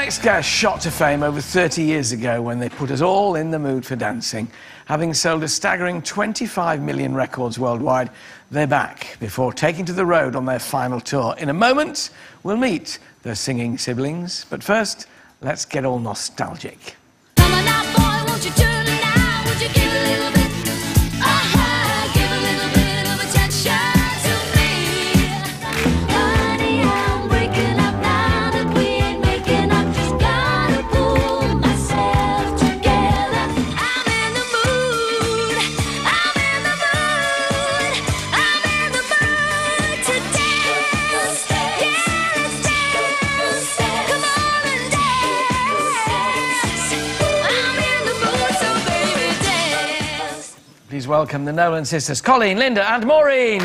next guest shot to fame over 30 years ago when they put us all in the mood for dancing. Having sold a staggering 25 million records worldwide, they're back before taking to the road on their final tour. In a moment, we'll meet their singing siblings. But first, let's get all nostalgic. Come on now, boy, won't you turn it now? Would you give a little bit? Give a little bit of attention to me. Honey, I'm waking up now that we ain't making up. Just gotta pull myself together. I'm in the mood. I'm in the mood. I'm in the mood to dance. Yeah, let's dance. Come on and dance. I'm in the mood, so baby, dance. Please welcome the Nolan sisters, Colleen, Linda and Maureen.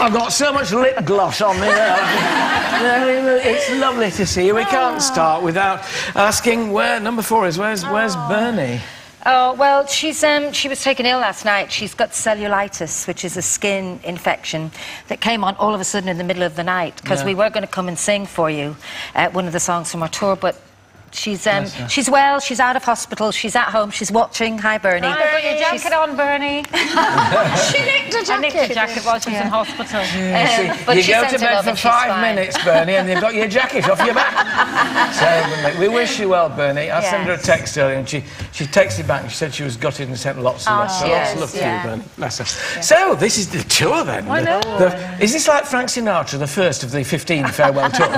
I've got so much lip gloss on me now. It's lovely to see you. We can't start without asking where number 4 is. Where's Bernie? Oh, well, she was taken ill last night. She's got cellulitis, which is a skin infection that came on all of a sudden in the middle of the night, because we were going to come and sing for you one of the songs from our tour, but she's well, she's out of hospital, she's at home, she's watching. Hi, Bernie. Hi, got your jacket on, Bernie. She nicked a jacket. I nicked the jacket while she was in hospital. But You she go sent to it bed up for and she's 5 fine. minutes, Bernie, and you've got your jacket off your back. So we wish you well, Bernie. I sent her a text earlier, and she texted back and she said she was gutted and sent lots of love. So lots of love to you, Bernie. Bless her. Yeah. So this is the tour then. I know. Is this like Frank Sinatra, the first of the 15 farewell tours?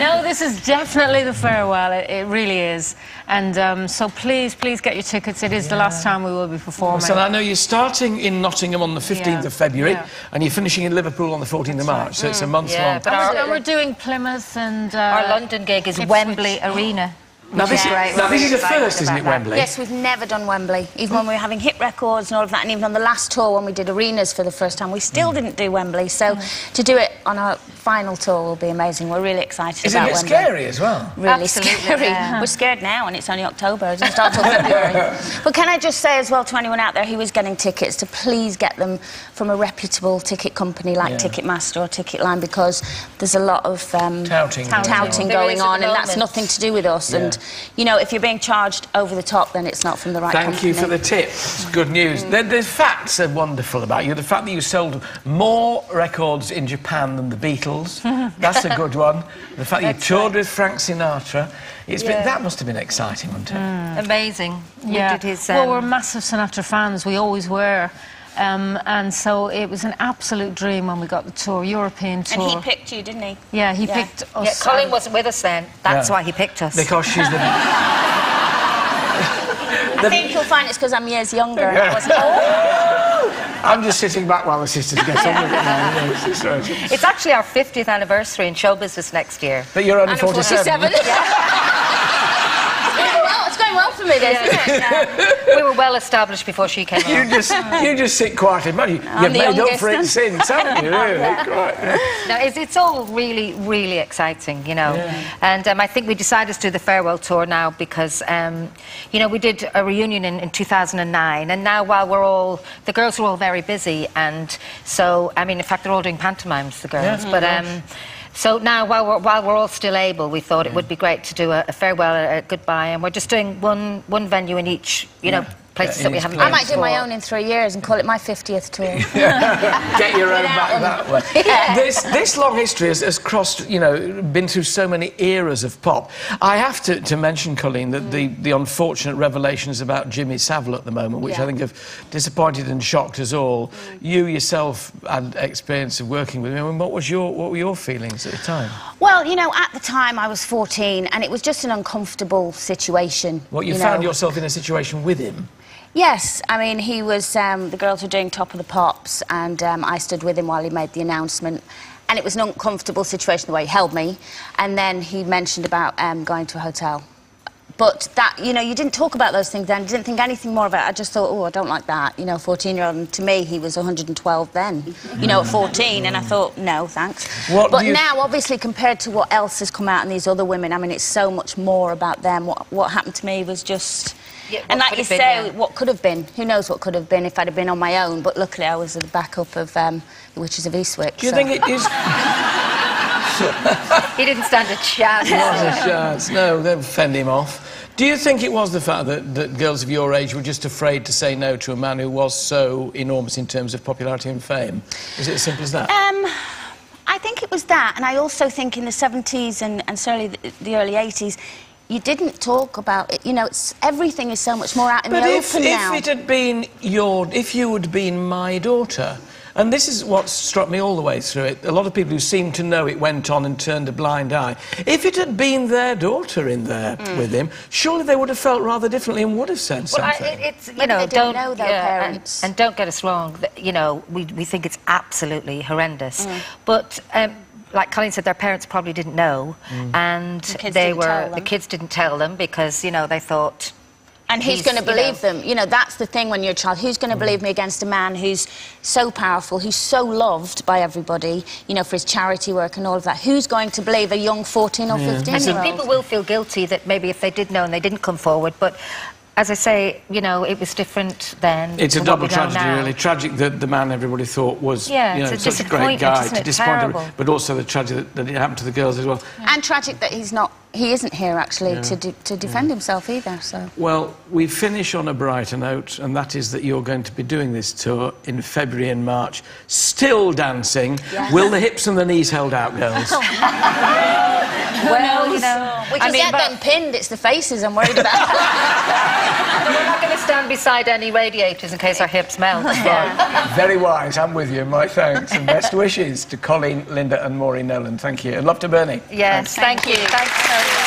No, this is definitely the farewell. It really is. And so please get your tickets. It is the last time we will be performing. So I know you're starting in Nottingham on the 15th of February, and you're finishing in Liverpool on the 14th of March, so it's a month long. But we're doing Plymouth and... our London gig is Wembley Arena. Now this is the first, isn't it, Wembley? Yes, we've never done Wembley. Even when we were having hit records and all of that, and even on the last tour when we did arenas for the first time, we still didn't do Wembley. So to do it on our final tour will be amazing. We're really excited about Wembley. Isn't it scary as well? Really scary. Yeah. We're scared now, and it's only October. It doesn't start till February. But can I just say as well to anyone out there who is getting tickets to please get them from a reputable ticket company like Ticketmaster or Ticketline, because there's a lot of touting going on, and that's nothing to do with us. And you know, if you're being charged over the top, then it's not from the right company. Thank you for the tip. It's good news. The facts are wonderful about you. The fact that you sold more records in Japan than the Beatles, that's a good one. The fact that you toured with Frank Sinatra, that must have been exciting, wasn't it? Amazing. Yeah. We did his, well, we're massive Sinatra fans. We always were. And so it was an absolute dream when we got the tour, European tour. And he picked you, didn't he? Yeah, he picked us. Yeah, Colin wasn't with us then. That's why he picked us. Because she's the... I think you'll find it's because I'm years younger. I'm just sitting back while the sisters get on with it now. It's actually our 50th anniversary in show business next year. But you're only 47. It's going well for me then, isn't it? We were well established before she came along. You just sit quietly. You've made up for it since, haven't you? Really? No, it's all really, really exciting, you know. And I think we decided to do the farewell tour now because, you know, we did a reunion in 2009, and now while the girls are all very busy, and so, I mean, in fact, they're all doing pantomimes, the girls, but... So now, while we're all still able, we thought it would be great to do a farewell, a goodbye, and we're just doing one venue in each, you know, places that we haven't done. I might do my own in 3 years and call it my 50th tour. Get your own back that way. This long history has crossed, you know, been through so many eras of pop. I have to mention, Colleen, that the unfortunate revelations about Jimmy Savile at the moment, which I think have disappointed and shocked us all. You yourself had experience of working with him. I mean, what were your feelings at the time? Well, you know, at the time I was 14, and it was just an uncomfortable situation. What, you found yourself in a situation with him? Yes, I mean, he was, the girls were doing Top of the Pops, and I stood with him while he made the announcement. And it was an uncomfortable situation the way he held me. And then he mentioned about going to a hotel. But that, you know, you didn't talk about those things then. You didn't think anything more about it. I just thought, oh, I don't like that. You know, 14-year-old. And to me, he was 112 then. You know, at 14. And I thought, no, thanks. But now, obviously, compared to what else has come out in these other women, I mean, it's so much more about them. What happened to me was just... Yeah, and like you say, what could have been? Who knows what could have been if I'd have been on my own? But luckily, I was at the backup of the Witches of Eastwick. Do you think it is... He didn't stand a chance. Not a chance. No, they'll fend him off. Do you think it was the fact that girls of your age were just afraid to say no to a man who was so enormous in terms of popularity and fame? Is it as simple as that? I think it was that, and I also think in the 70s and certainly the early 80s, you didn't talk about it. You know, everything is so much more out in the open now. But if it had been if you had been my daughter, and this is what struck me all the way through it, a lot of people who seemed to know it went on and turned a blind eye. If it had been their daughter in there with him, surely they would have felt rather differently and would have said something. It's, you know, they didn't know their parents. And don't get us wrong, you know, we think it's absolutely horrendous. But... like Colleen said, their parents probably didn't know, and the kids didn't tell them because, you know, they thought... And who's going to believe them? You know, that's the thing when you're a child. Who's going to believe me against a man who's so powerful, who's so loved by everybody, you know, for his charity work and all of that? Who's going to believe a young 14 or 15-year-old? I think people will feel guilty that maybe if they did know and they didn't come forward, but... As I say, you know, it was different then. It's a double tragedy, really. Tragic that the man everybody thought was, you know, such a great guy, to disappoint him, but also the tragedy that it happened to the girls as well. And tragic that he isn't here actually to defend himself either. So. Well, we finish on a brighter note, and that is that you're going to be doing this tour in February and March, still dancing. Yes. Will the hips and the knees held out, girls? Well, you know, we can get them pinned. It's the faces I'm worried about. We're not going to stand beside any radiators in case our hips melt. Right. Very wise. I'm with you. My thanks and best wishes to Colleen, Linda and Maureen Nolan. Thank you. And love to Bernie. Yes, thank you. Thanks so much.